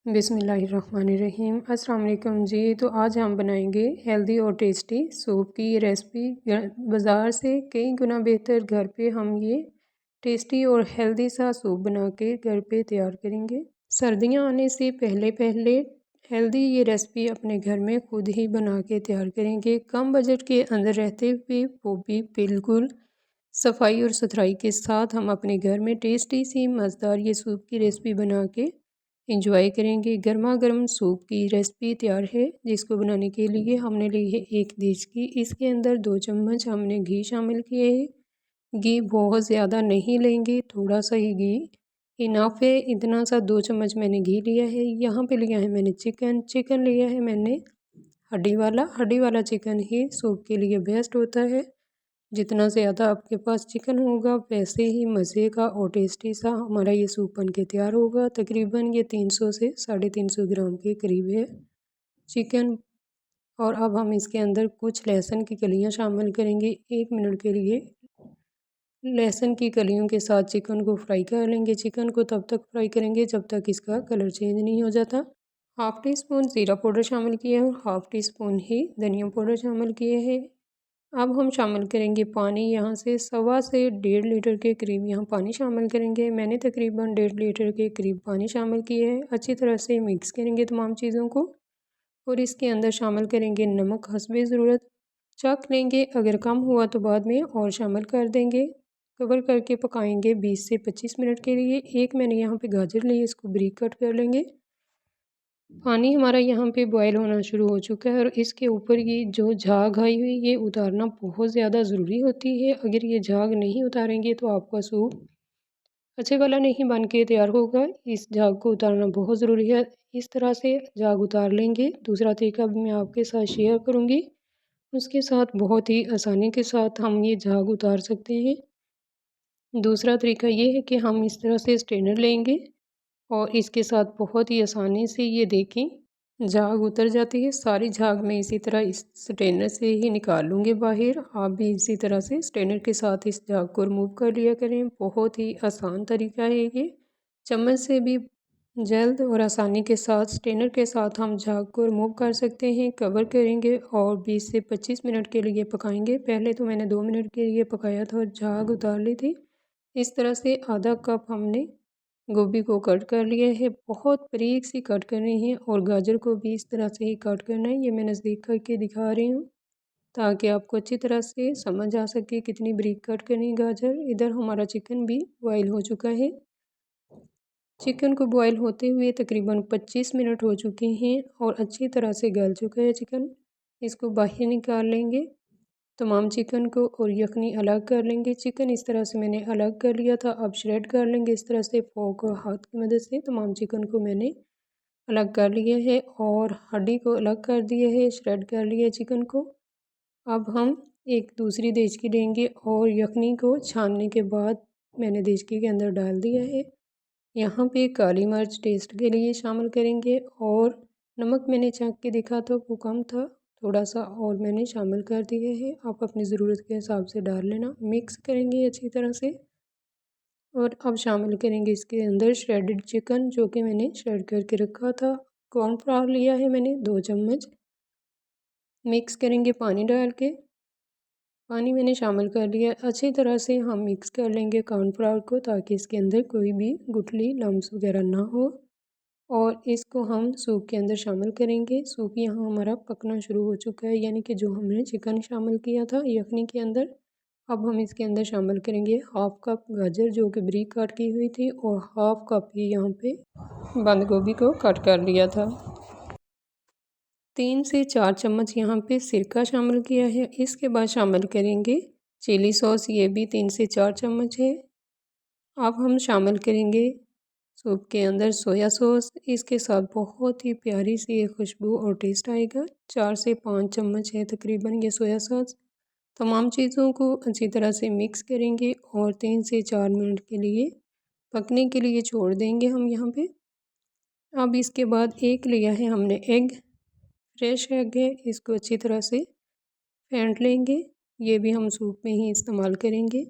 बिस्मिल्लाहिर्रहमानिर्रहीम। अस्सलाम वालेकुम जी। तो आज हम बनाएंगे हेल्दी और टेस्टी सूप की रेसिपी। बाज़ार से कई गुना बेहतर घर पे हम ये टेस्टी और हेल्दी सा सूप बना के घर पे तैयार करेंगे। सर्दियां आने से पहले पहले हेल्दी ये रेसिपी अपने घर में खुद ही बना के तैयार करेंगे। कम बजट के अंदर रहते हुए वो भी बिल्कुल सफाई और सुथराई के साथ हम अपने घर में टेस्टी सी मज़ेदार ये सूप की रेसिपी बना के इंजॉय करेंगे। गर्मा गर्म सूप की रेसिपी तैयार है, जिसको बनाने के लिए हमने ली है एक देचकी। इसके अंदर 2 चम्मच हमने घी शामिल किए हैं। घी बहुत ज़्यादा नहीं लेंगे, थोड़ा सा ही घी इनफ है। इतना सा 2 चम्मच मैंने घी लिया है। यहाँ पे लिया है मैंने चिकन लिया है मैंने हड्डी वाला चिकन ही सूप के लिए बेस्ट होता है। जितना ज़्यादा आपके पास चिकन होगा वैसे ही मज़े का और टेस्टी सा हमारा ये सूप बन के तैयार होगा। तकरीबन ये 300 से 350 ग्राम के करीब है चिकन। और अब हम इसके अंदर कुछ लहसुन की कलियां शामिल करेंगे। 1 मिनट के लिए लहसुन की कलियों के साथ चिकन को फ्राई कर लेंगे। चिकन को तब तक फ्राई करेंगे जब तक इसका कलर चेंज नहीं हो जाता। हाफ़ टी स्पून ज़ीरा पाउडर शामिल किया है और हाफ़ टी स्पून ही धनिया पाउडर शामिल किए हैं। अब हम शामिल करेंगे पानी। यहाँ से 1.25 से 1.5 लीटर के करीब यहाँ पानी शामिल करेंगे। मैंने तकरीबन 1.5 लीटर के करीब पानी शामिल किया है। अच्छी तरह से मिक्स करेंगे तमाम चीज़ों को और इसके अंदर शामिल करेंगे नमक हस्बे ज़रूरत। चख लेंगे, अगर कम हुआ तो बाद में और शामिल कर देंगे। कवर करके पकाएंगे 20 से 25 मिनट के लिए। एक मैंने यहाँ पे गाजर ली, इसको बारीक कट कर लेंगे। पानी हमारा यहाँ पे बॉयल होना शुरू हो चुका है और इसके ऊपर ये जो झाग आई हुई ये उतारना बहुत ज़्यादा ज़रूरी होती है। अगर ये झाग नहीं उतारेंगे तो आपका सूप अच्छे वाला नहीं बन के तैयार होगा। इस झाग को उतारना बहुत ज़रूरी है। इस तरह से झाग उतार लेंगे। दूसरा तरीका भी मैं आपके साथ शेयर करूँगी, उसके साथ बहुत ही आसानी के साथ हम ये झाग उतार सकते हैं। दूसरा तरीका ये है कि हम इस तरह से स्ट्रेनर लेंगे और इसके साथ बहुत ही आसानी से ये देखें झाग उतर जाती है। सारी झाग मैं इसी तरह इस स्ट्रेनर से ही निकाल लूँगी बाहर। आप भी इसी तरह से स्ट्रेनर के साथ इस झाग को रिमूव कर लिया करें। बहुत ही आसान तरीका है ये, चम्मच से भी जल्द और आसानी के साथ स्ट्रेनर के साथ हम झाग को रिमूव कर सकते हैं। कवर करेंगे और 20 से 25 मिनट के लिए पकाएंगे। पहले तो मैंने 2 मिनट के लिए पकाया था और झाग उतार ली थी। इस तरह से आधा कप हमने गोभी को कट कर लिया है। बहुत बारीक सी कट करनी है और गाजर को भी इस तरह से ही कट करना है। ये मैं नज़दीक करके दिखा रही हूँ ताकि आपको अच्छी तरह से समझ आ सके कितनी बारीक कट करनी है गाजर। इधर हमारा चिकन भी बॉयल हो चुका है। चिकन को बॉयल होते हुए तकरीबन 25 मिनट हो चुके हैं और अच्छी तरह से गल चुका है चिकन। इसको बाहर निकाल लेंगे तमाम चिकन को और यखनी अलग कर लेंगे। चिकन इस तरह से मैंने अलग कर लिया था। अब श्रेड कर लेंगे इस तरह से फोक और हाथ की मदद से। तमाम चिकन को मैंने अलग कर लिया है और हड्डी को अलग कर दिया है, श्रेड कर लिया चिकन को। अब हम एक दूसरी देचकी लेंगे और यखनी को छानने के बाद मैंने देचकी के अंदर डाल दिया है। यहाँ पे काली मिर्च टेस्ट के लिए शामिल करेंगे और नमक मैंने चख के देखा था वो कम था, थोड़ा सा और मैंने शामिल कर दिया है। आप अपनी ज़रूरत के हिसाब से डाल लेना। मिक्स करेंगे अच्छी तरह से और अब शामिल करेंगे इसके अंदर श्रेडेड चिकन जो कि मैंने श्रेड करके रखा था। कॉर्नफ्लावर लिया है मैंने 2 चम्मच। मिक्स करेंगे पानी डाल के। पानी मैंने शामिल कर लिया। अच्छी तरह से हम मिक्स कर लेंगे कॉर्नफ्लावर को ताकि इसके अंदर कोई भी गुठली लम्स वगैरह ना हो और इसको हम सूप के अंदर शामिल करेंगे। सूप यहाँ हमारा पकना शुरू हो चुका है, यानी कि जो हमने चिकन शामिल किया था यखनी के अंदर। अब हम इसके अंदर शामिल करेंगे हाफ़ कप गाजर जो कि बारीक काट की हुई थी और हाफ़ कप ही यहाँ पे बंद गोभी को कट कर लिया था। 3 से 4 चम्मच यहाँ पे सिरका शामिल किया है। इसके बाद शामिल करेंगे चिली सॉस, ये भी 3 से 4 चम्मच है। अब हम शामिल करेंगे सूप के अंदर सोया सॉस। इसके साथ बहुत ही प्यारी सी ये खुशबू और टेस्ट आएगा। 4 से 5 चम्मच है तकरीबन ये सोया सॉस। तमाम चीज़ों को अच्छी तरह से मिक्स करेंगे और 3 से 4 मिनट के लिए पकने के लिए छोड़ देंगे हम यहाँ पे। अब इसके बाद एक लिया है हमने एग, फ्रेश एग है, इसको अच्छी तरह से फेंट लेंगे। ये भी हम सूप में ही इस्तेमाल करेंगे।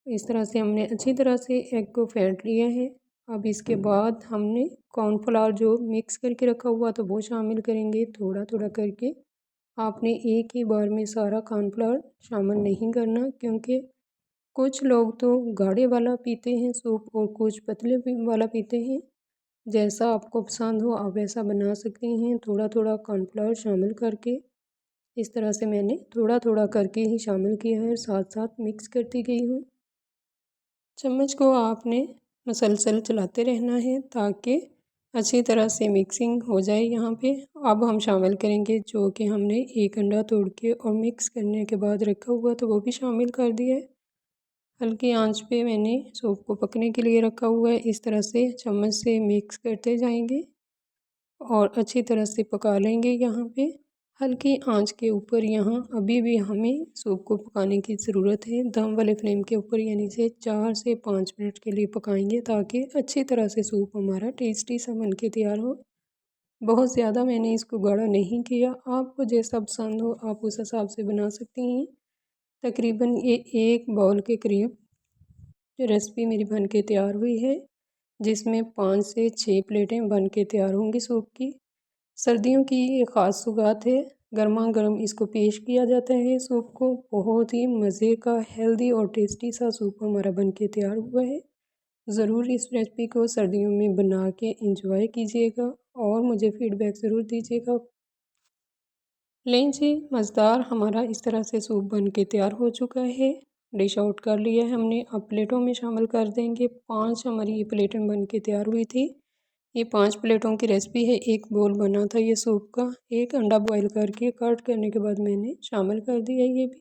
इस तरह से हमने अच्छी तरह से एग को फेंट लिया है। अब इसके बाद हमने कॉर्नफ्लावर जो मिक्स करके रखा हुआ था वो शामिल करेंगे थोड़ा थोड़ा करके। आपने एक ही बार में सारा कॉर्नफ्लावर शामिल नहीं करना, क्योंकि कुछ लोग तो गाढ़े वाला पीते हैं सूप और कुछ पतले वाला पीते हैं। जैसा आपको पसंद हो आप वैसा बना सकते हैं। थोड़ा थोड़ा कॉर्नफ्लावर शामिल करके इस तरह से मैंने थोड़ा थोड़ा करके ही शामिल किया है, साथ साथ मिक्स करती गई हूँ। चम्मच को आपने मसलसल चलाते रहना है ताकि अच्छी तरह से मिक्सिंग हो जाए। यहाँ पे अब हम शामिल करेंगे जो कि हमने एक अंडा तोड़ के और मिक्स करने के बाद रखा हुआ तो वो भी शामिल कर दिया है। हल्की आंच पे मैंने सूप को पकने के लिए रखा हुआ है। इस तरह से चम्मच से मिक्स करते जाएंगे और अच्छी तरह से पका लेंगे। यहाँ पे हल्की आंच के ऊपर यहाँ अभी भी हमें सूप को पकाने की ज़रूरत है। दम वाले फ्लेम के ऊपर यानी से 4 से 5 मिनट के लिए पकाएंगे ताकि अच्छी तरह से सूप हमारा टेस्टी सा बन के तैयार हो। बहुत ज़्यादा मैंने इसको गाढ़ा नहीं किया, आपको जैसा पसंद हो आप उस हिसाब से बना सकती हैं। तकरीबन ये 1 बाउल के करीब जो रेसिपी मेरी बन के तैयार हुई है, जिसमें 5 से 6 प्लेटें बन के तैयार होंगी सूप की। सर्दियों की ये ख़ास सौगात है, गर्मा गर्म इसको पेश किया जाता है सूप को। बहुत ही मज़े का हेल्दी और टेस्टी सा सूप हमारा बन के तैयार हुआ है। ज़रूर इस रेसिपी को सर्दियों में बना के इंजॉय कीजिएगा और मुझे फ़ीडबैक ज़रूर दीजिएगा। लें जी, मज़ेदार हमारा इस तरह से सूप बन के तैयार हो चुका है। डिश आउट कर लिया है हमने, अब प्लेटों में शामिल कर देंगे। 5 हमारी ये प्लेटें बन के तैयार हुई थी। ये 5 प्लेटों की रेसिपी है। एक बोल बना था ये सूप का। एक अंडा बॉईल करके कट करने के बाद मैंने शामिल कर दिया ये भी।